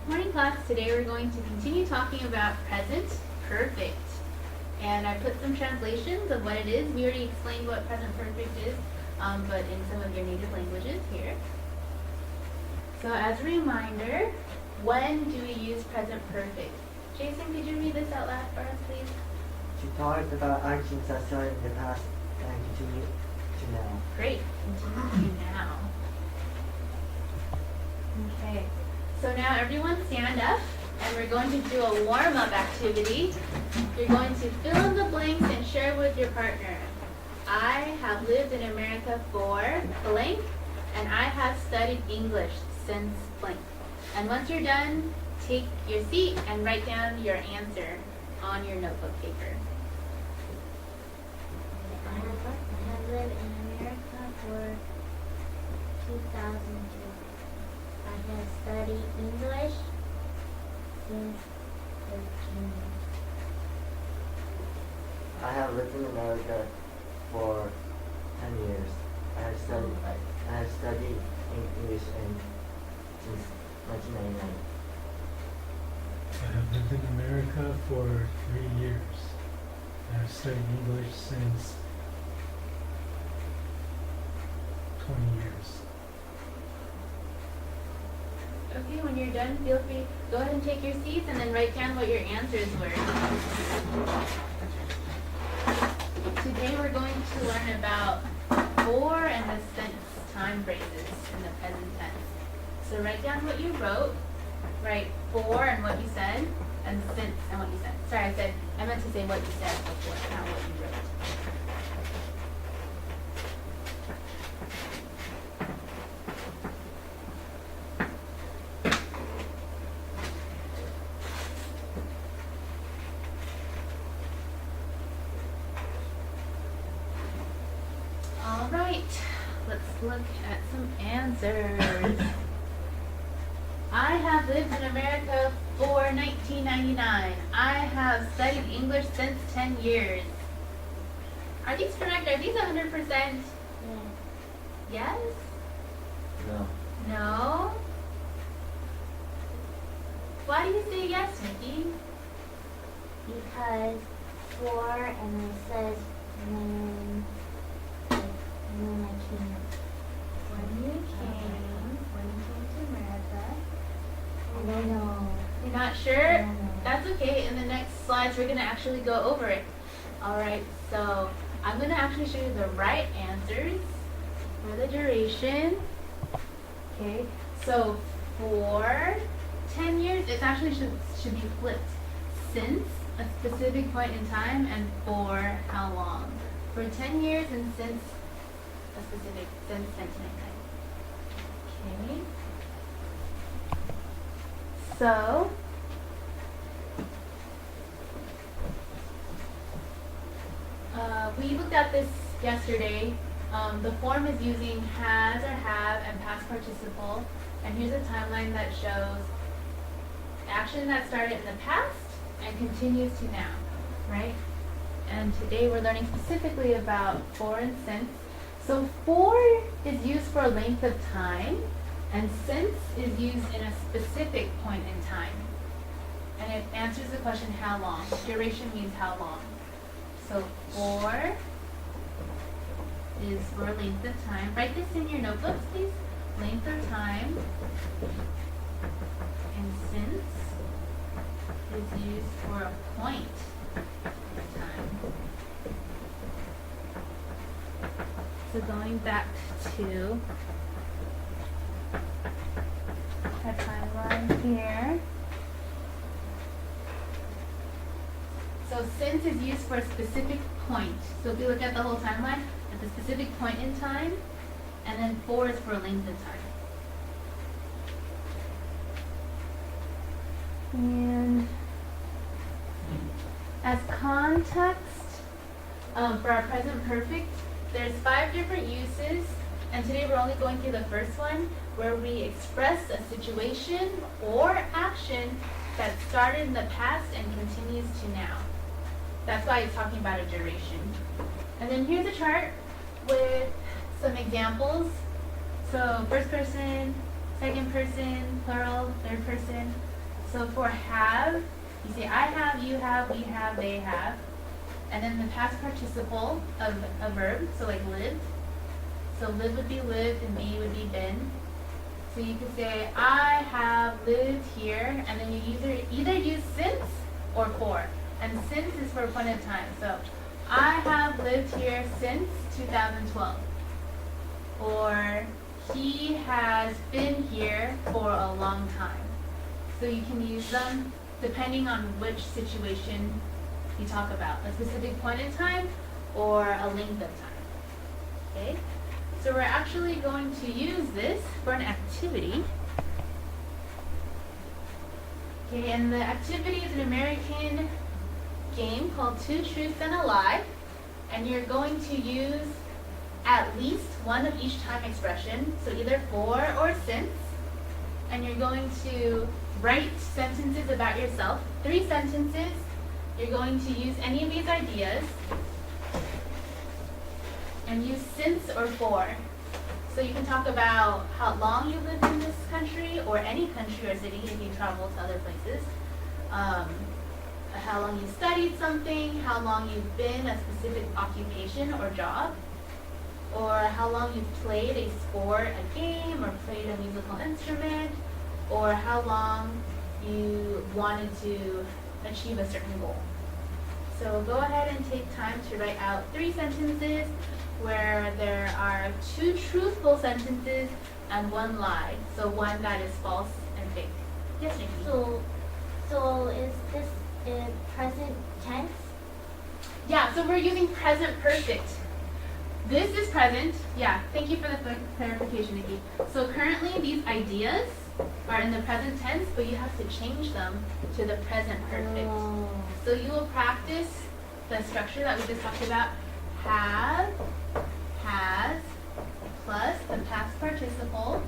Morning class, today we're going to continue talking about present perfect. And I put some translations of what it is. We already explained what present perfect is, but in some of your native languages here. So as a reminder, when do we use present perfect? Jason, could you read this out loud for us, please? She talked about actions that started in the past and continue to now. Great, continue to now. Okay, so now everyone stand up and we're going to do a warm-up activity. You're going to fill in the blanks and share with your partner. I have lived in America for blank, and I have studied English since blank. And once you're done, take your seat and write down your answer on your notebook paper. I have lived in America for 2002. I have studied English since 13 years. I have lived in America for 10 years. I have studied English since 1999. I have lived in America for 3 years. I have studied English since 20 years. Okay, when you're done, feel free, go ahead and take your seats and then write down what your answers were. Today we're going to learn about for and the since time phrases in the present tense. So write down what you wrote, write for and what you said, and since and what you said. Sorry, I meant to say what you said before, not what you wrote. All right, let's look at some answers. I have lived in America for 1999. I have studied English since 10 years. Are these correct? Are these 100%? Yeah. Yes? No. No? Why do you say yes, Nikki? Because for and it says when I came. When you came to America. I don't know. You're not sure? I don't know. That's okay. In the next slides, we're going to actually go over it. All right, so I'm going to actually show you the right answers for the duration. Okay, so for 10 years, it actually should be flipped. Since a specific point in time and for how long. For 10 years and since a specific, since 1999. Okay. So, we looked at this yesterday. The form is using has or have and past participle. And here's a timeline that shows action that started in the past and continues to now, right? And today we're learning specifically about for and since. So for is used for a length of time, and since is used in a specific point in time. And it answers the question how long. Duration means how long. So for is for length of time. Write this in your notebooks, please. Length of time. And since is used for a point in time. So going back to our timeline here. So since is used for a specific point. So if we look at the whole timeline, at the specific point in time, and then for is for a length of time. And as context for our present perfect, there's 5 different uses, and today we're only going through the first one, where we express a situation or action that started in the past and continues to now. That's why it's talking about a duration. And then here's a chart with some examples. So first person, second person, plural, third person. So for have, you say I have, you have, we have, they have. And then the past participle of a verb, so like lived. So live would be lived and be would be been. So you could say I have lived here, and then you either use since or for. And since is for a point in time. So I have lived here since 2012. Or he has been here for a long time. So you can use them depending on which situation you talk about, a specific point in time or a length of time. Okay? So we're actually going to use this for an activity. Okay, and the activity is an American game called Two Truths and a Lie. And you're going to use at least one of each time expression, so either for or since. And you're going to write sentences about yourself, 3 sentences. You're going to use any of these ideas and use since or for. So you can talk about how long you lived in this country or any country or city if you travel to other places. How long you studied something, how long you've been a specific occupation or job, or how long you've played a sport, a game, or played a musical instrument, or how long you wanted to achieve a certain goal. So go ahead and take time to write out 3 sentences where there are 2 truthful sentences and 1 lie. So 1 that is false and fake. Yes, Nikki? So is this in present tense? Yeah, so we're using present perfect. This is present. Yeah, thank you for the clarification, Nikki. So currently these ideas are in the present tense, but you have to change them to the present perfect. Oh. So you will practice the structure that we just talked about. Have, has, plus the past participle.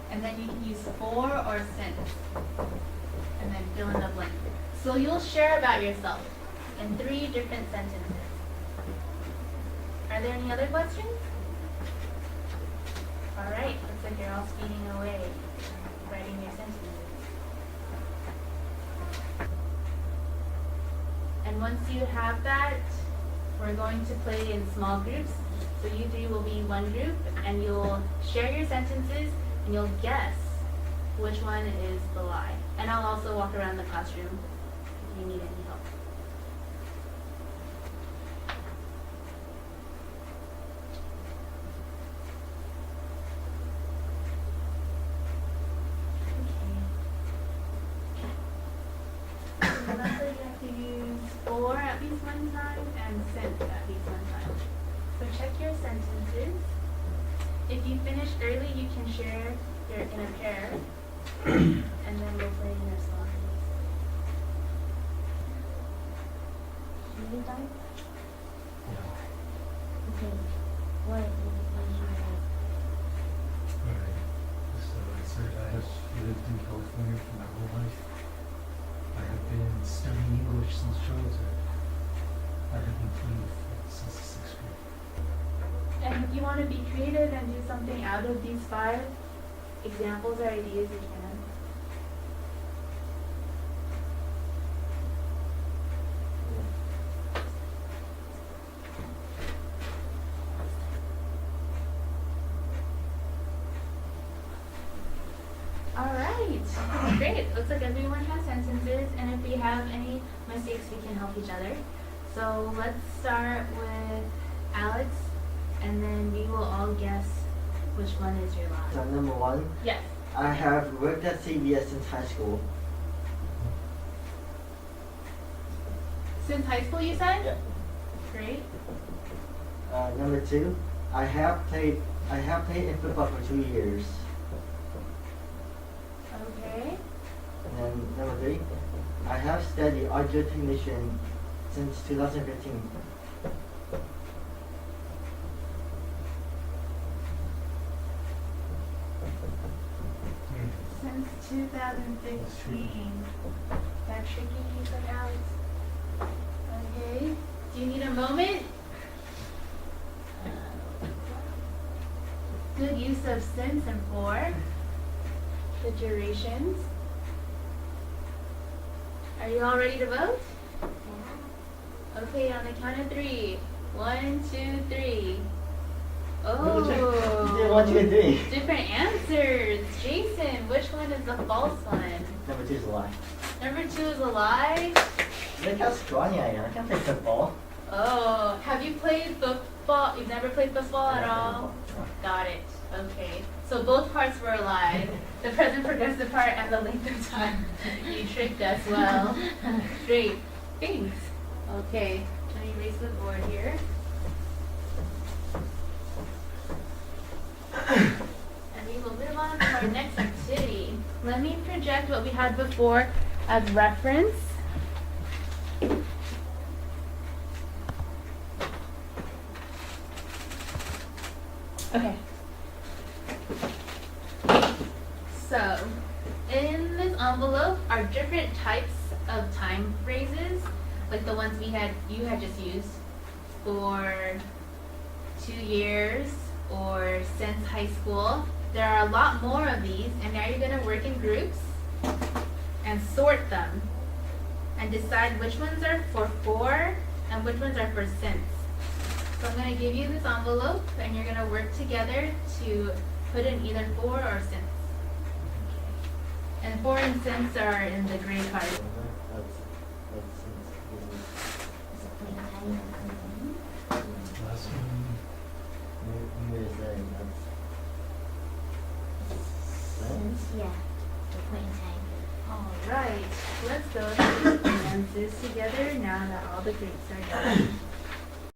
And then you can use for or since. And then fill in the blank. So you'll share about yourself in 3 different sentences. Are there any other questions? All right, looks like you're all speeding away, writing your sentences. And once you have that, we're going to play in small groups. So you 3 will be 1 group, and you'll share your sentences, and you'll guess which one is the lie. And I'll also walk around the classroom if you need any help. Remember, you have to use for at least 1 time and since at least 1 time. So check your sentences. If you finish early, you can share your in a pair, and then we'll play in our small groups. Are you done? Yeah. Okay. What is your All right. So I said I have lived in California for my whole life. I have been studying English since childhood. I have been playing since the 6th grade. And if you want to be creative and do something out of these 5 examples or ideas, you can. All right, great. Looks like everyone has sentences, and if we have any mistakes, we can help each other. So let's start with Alex, and then we will all guess which one is your lie. So number 1, Yes. I have worked at CVS since high school. Since high school, you said? Yeah. Great. Number 2, I have played in football for 2 years. Okay. And then number 3, I have studied audio technician since 2015. Since 2015. That tricky, you said, Alex? Okay. Do you need a moment? Good use of since and for. the durations. Are you all ready to vote? Yeah. Okay, on the count of 3. 1, 2, 3. You did 1, Oh, 2, and 3. different answers. Jason, which one is the false one? Number 2 is a lie. Number 2 is a lie. Look how scrawny I am. I can't play football. Oh, have you played football? You've never played football at all? No. Got it. Okay. So both parts were a lie. The present progressive part and the length of time. You tricked us well. Great. Thanks. Okay. Let me erase the board here. And we will move on to our next activity. Let me project what we had before as reference. Okay. So, in this envelope are different types of time phrases, like the ones you had just used for 2 years or since high school. There are a lot more of these, and now you're going to work in groups and sort them and decide which ones are for and which ones are for since. So I'm going to give you this envelope, and you're going to work together to put in either for or since. And for and since are in the gray card. Is it point in time? Last one, You were saying that's Since, yeah. The point in time. All right, let's go through the answers together now that all the groups are done.